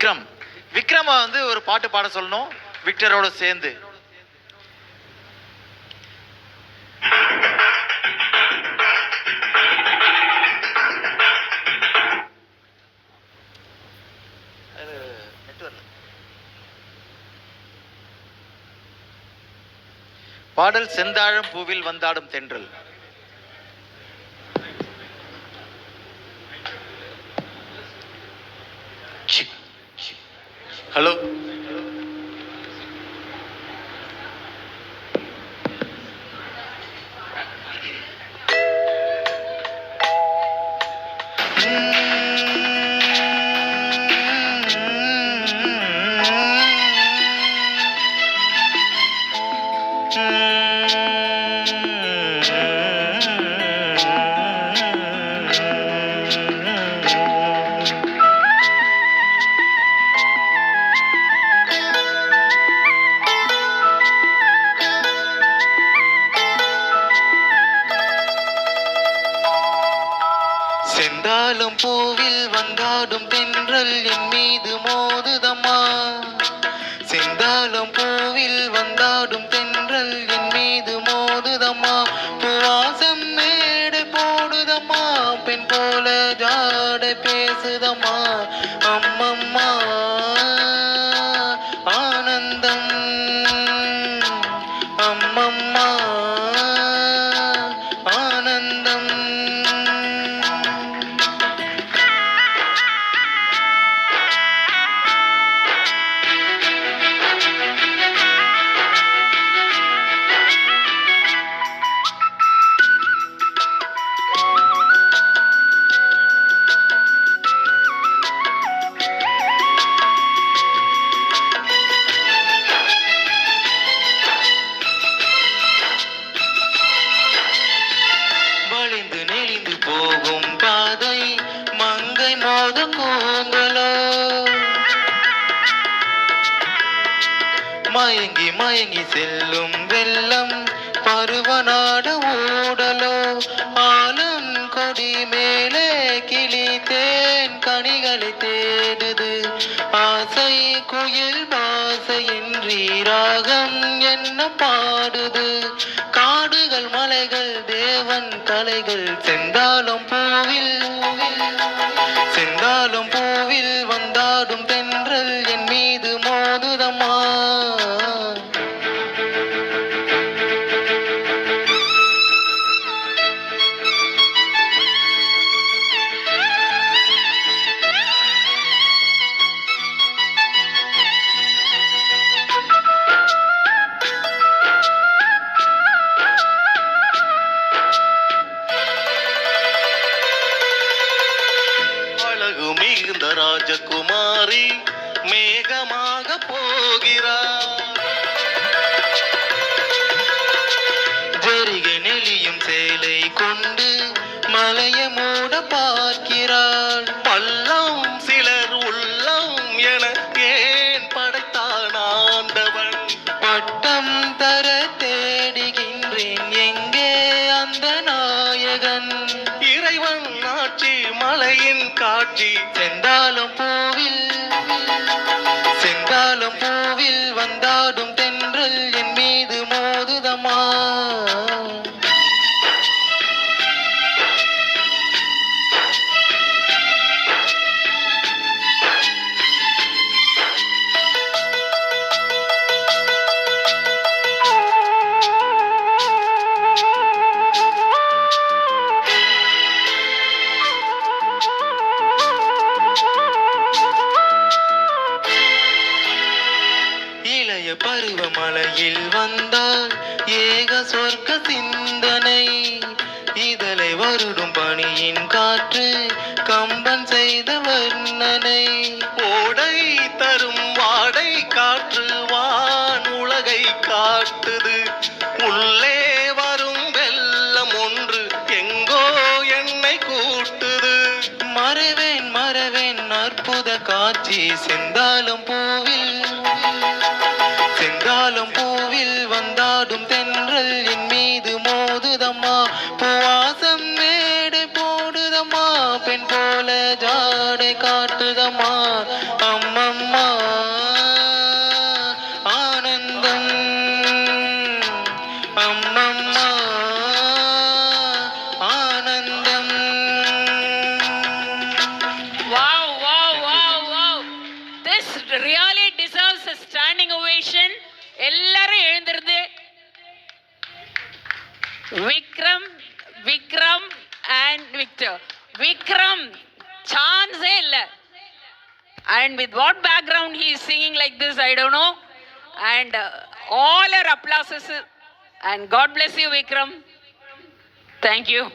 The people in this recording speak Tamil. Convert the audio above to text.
விக்ரம். விக்ரம வந்து ஒரு பாட்டு பாட சொல்லணும் விக்டரோட சேர்ந்து. பாடல் செந்தாழம் பூவில் வந்தாடும் தென்றல். ஹலோ, செந்தாலும் பூவில் வந்தாடும் தென்றல் என் மீது மோதுதம்மா. செந்தாலும் பூவில் வந்தாடும் தென்றல் என் மீது மோதுதம்மா. பூவாசம் மேடை போடுதம்மா, பெண் போல ஜாடை பேசுதம்மா. அம்மம்மா ஆனந்தம், அம்மம்மா ஆனந்தம். போகும் பாதை மங்கை மோத கூந்தலோ, மயங்கி மயங்கி செல்லும் வெள்ளம் பருவநாட ஊடலோ. ஆலம் கொடி மேலே கிளி தேன் கனிகளை தேடுது. ஆசை குயில் பாசையின்றி ராகம் என்ன பாடுது. காடுகள் மலைகள் தேவன் கலைகள் செந்தாலும் பூவில், செந்தாலும் பூவில் வந்தாடும் தென்றல் என் மீது மோதுதம்மா. மிகுந்த ராஜகுமாரி மேகமாக போகிறார். ஜரிகை நெளியும் சேலை கொண்டு மலையை மூட பார்க்கிறாள். பள்ளம் சிலர் உள்ளம் என ஏன் படைத்தான் ஆண்டவன். பட்டம் தர தேடுகின்றேன் எங்கே அந்த நாயகன். இறைவன் ஆட்சி மலையின் காட்சி செந்தாலும் பூவில், செந்தாலும் பூவில் வந்தாடும் தென்றல் என் மீது மோதுதம்மா. பருவமழையில் வந்தால் ஏக சொர்க்க சிந்தனை. இதழை வருடும் பனியின் காற்று கம்பன் செய்த வர்ணனை. ஓடை தரும் வாடை காற்று வான் உலகை காட்டுது. உள்ளே வரும் வெள்ளம் ஒன்று எங்கோ என்னை கூட்டுது. மறைவேன் மறைவேன் அற்புத காட்சி செந்தாலும் பூவில், செந்தாலும் பூவில் வந்தாடும் தென்றல் என் மீது மோதுதம்மா. பூவாசம் மேடை போடுதம்மா, பெண் போல ஜாடை காட்டுதம்மா. அம்மம் Vikram and Victor. Vikram, chance illa. And with what background he is singing like this, I don't know. And all our applauses. And God bless you, Vikram. Thank you.